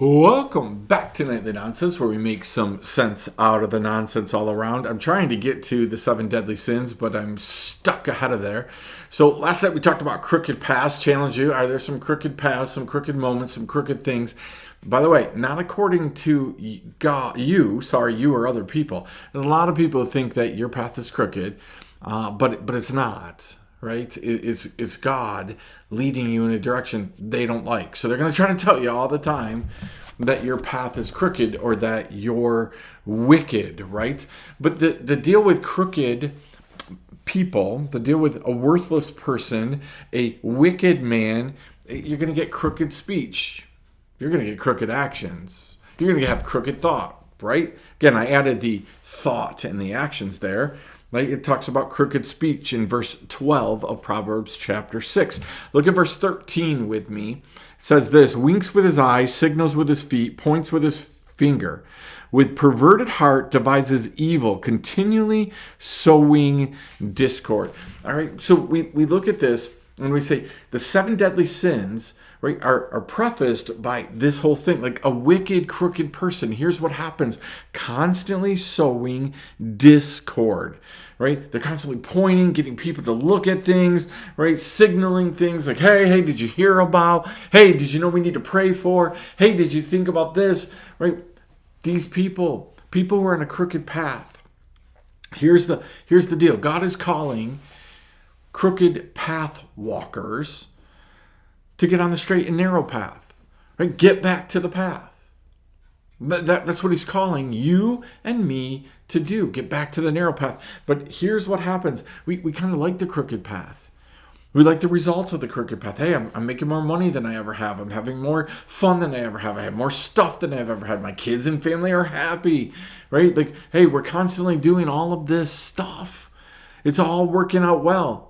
Welcome back to Nightly Nonsense, where we make some sense out of the nonsense all around. I'm trying to get to the 7 deadly sins, but I'm stuck ahead of there. So last night we talked about crooked paths. Challenge you, are there some crooked paths, some crooked moments, some crooked things? By the way, not according to God, you or other people. And a lot of people think that your path is crooked, but it's not. Right? It's God leading you in a direction they don't like. So they're going to try to tell you all the time that your path is crooked or that you're wicked, right? But the deal with crooked people, the deal with a worthless person, a wicked man, you're going to get crooked speech. You're going to get crooked actions. You're going to have crooked thought, right? Again, I added the thought and the actions there. Right? It talks about crooked speech in verse 12 of Proverbs chapter 6. Look at verse 13 with me. It says this: winks with his eyes, signals with his feet, points with his finger. With perverted heart devises evil, continually sowing discord. All right, so we look at this and we say the 7 deadly sins, right, are prefaced by this whole thing. Like a wicked, crooked person, here's what happens: constantly sowing discord, right? They're constantly pointing, getting people to look at things, right? Signaling things like, hey, did you hear about? Hey, did you know we need to pray for? Hey, did you think about this? Right? These people who are on a crooked path. Here's the deal. God is calling crooked path walkers to get on the straight and narrow path, right? Get back to the path. That's what he's calling you and me to do. Get back to the narrow path. But here's what happens. We kind of like the crooked path. We like the results of the crooked path. Hey, I'm making more money than I ever have. I'm having more fun than I ever have. I have more stuff than I've ever had. My kids and family are happy, right? Like, hey, we're constantly doing all of this stuff. It's all working out well.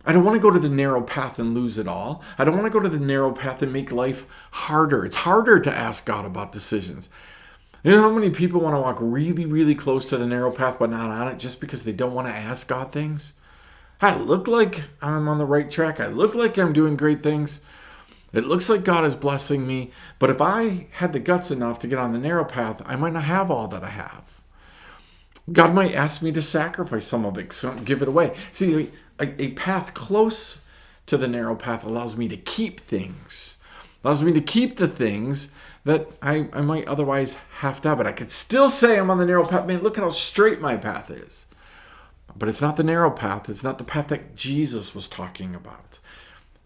I don't want to go to the narrow path and lose it all. I don't want to go to the narrow path and make life harder. It's harder to ask God about decisions. You know how many people want to walk really, really close to the narrow path but not on it just because they don't want to ask God things? I look like I'm on the right track. I look like I'm doing great things. It looks like God is blessing me. But if I had the guts enough to get on the narrow path, I might not have all that I have. God might ask me to sacrifice some of it, give it away. See, a path close to the narrow path allows me to keep things. Allows me to keep the things that I might otherwise have to have. But I could still say I'm on the narrow path. Man, look at how straight my path is. But it's not the narrow path. It's not the path that Jesus was talking about.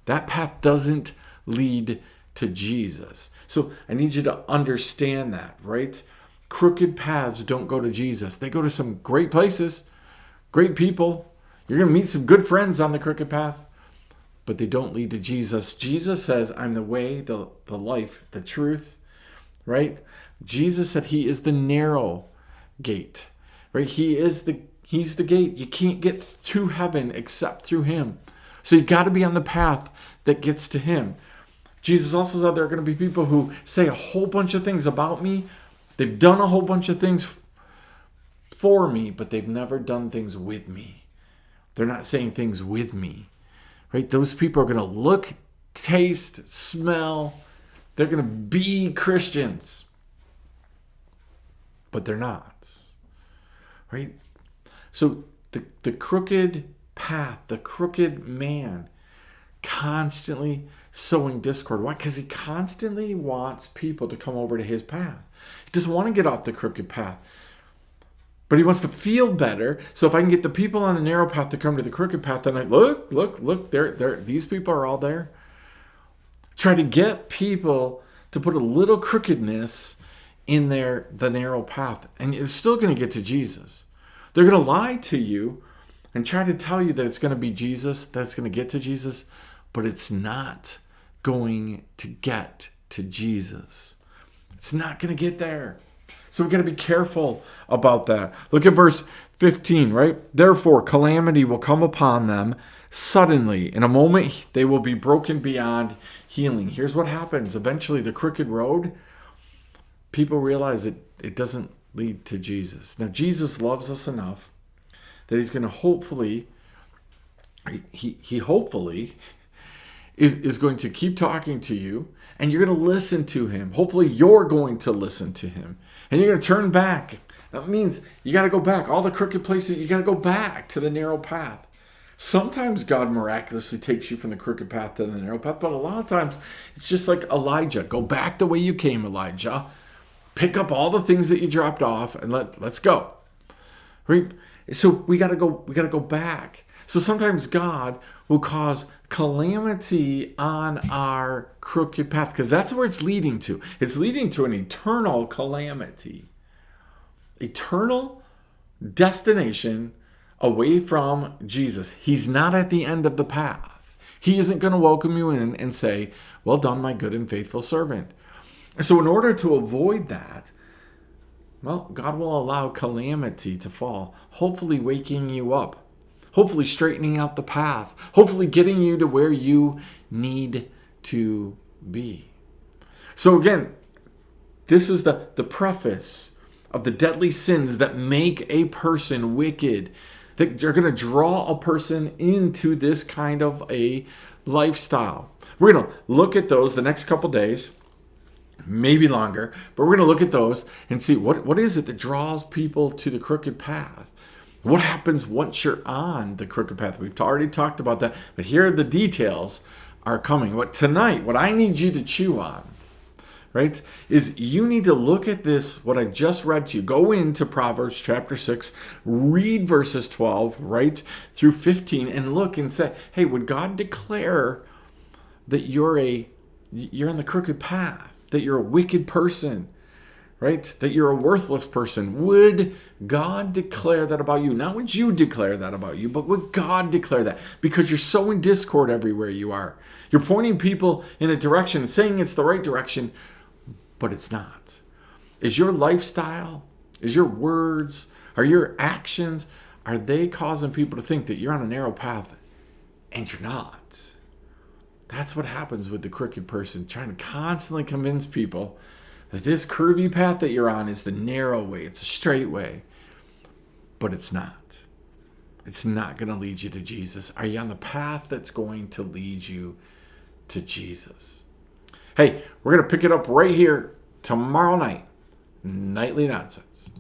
That path doesn't lead to Jesus. So I need you to understand that, right? Crooked paths don't go to Jesus. They go to some great places, great people. You're going to meet some good friends on the crooked path, but they don't lead to Jesus. Jesus says, I'm the way, the life, the truth, right? Jesus said he is the narrow gate, right? He's the gate. You can't get to heaven except through him. So you got to be on the path that gets to him. Jesus also said there are going to be people who say a whole bunch of things about me. They've done a whole bunch of things for me, but they've never done things with me. They're not saying things with me, right? Those people are going to look, taste, smell. They're going to be Christians, but they're not, right? So the crooked path, the crooked man, constantly sowing discord. Why? Because he constantly wants people to come over to his path. He doesn't want to get off the crooked path, but he wants to feel better. So if I can get the people on the narrow path to come to the crooked path, then I look, there, these people are all there. Try to get people to put a little crookedness in the narrow path, and you're still going to get to Jesus. They're going to lie to you and try to tell you that it's going to be Jesus, that's going to get to Jesus, but it's not going to get to Jesus. It's not going to get there. So we've got to be careful about that. Look at verse 15, right? Therefore, calamity will come upon them suddenly. In a moment, they will be broken beyond healing. Here's what happens. Eventually, the crooked road, people realize it doesn't lead to Jesus. Now, Jesus loves us enough that he's going to hopefully is going to keep talking to you, and you're going to listen to him. Hopefully you're going to listen to him, and you're going to turn back. That means you got to go back. All the crooked places, you got to go back to the narrow path. Sometimes God miraculously takes you from the crooked path to the narrow path, but a lot of times it's just like Elijah. Go back the way you came, Elijah. Pick up all the things that you dropped off, and let's go. Right? So we gotta go back. So sometimes God will cause calamity on our crooked path, because that's where it's leading to. It's leading to an eternal calamity. Eternal destination away from Jesus. He's not at the end of the path. He isn't going to welcome you in and say, well done, my good and faithful servant. So in order to avoid that, well, God will allow calamity to fall, hopefully waking you up, hopefully straightening out the path, hopefully getting you to where you need to be. So again, this is the preface of the deadly sins that make a person wicked, that are going to draw a person into this kind of a lifestyle. We're going to look at those the next couple days, maybe longer, but we're going to look at those and see what is it that draws people to the crooked path. What happens once you're on the crooked path? We've already talked about that, but here the details are coming. Tonight, what I need you to chew on, right, is you need to look at this, what I just read to you. Go into Proverbs chapter 6, read verses 12 right through 15, and look and say, hey, would God declare that you're in the crooked path, that you're a wicked person, right, that you're a worthless person? Would God declare that about you? Not would you declare that about you, but would God declare that? Because you're sowing discord everywhere you are. You're pointing people in a direction, saying it's the right direction, but it's not. Is your lifestyle, is your words, are your actions, are they causing people to think that you're on a narrow path and you're not? That's what happens with the crooked person, trying to constantly convince people that this curvy path that you're on is the narrow way, it's a straight way, but it's not. It's not going to lead you to Jesus. Are you on the path that's going to lead you to Jesus? Hey, we're going to pick it up right here tomorrow night. Nightly Nonsense.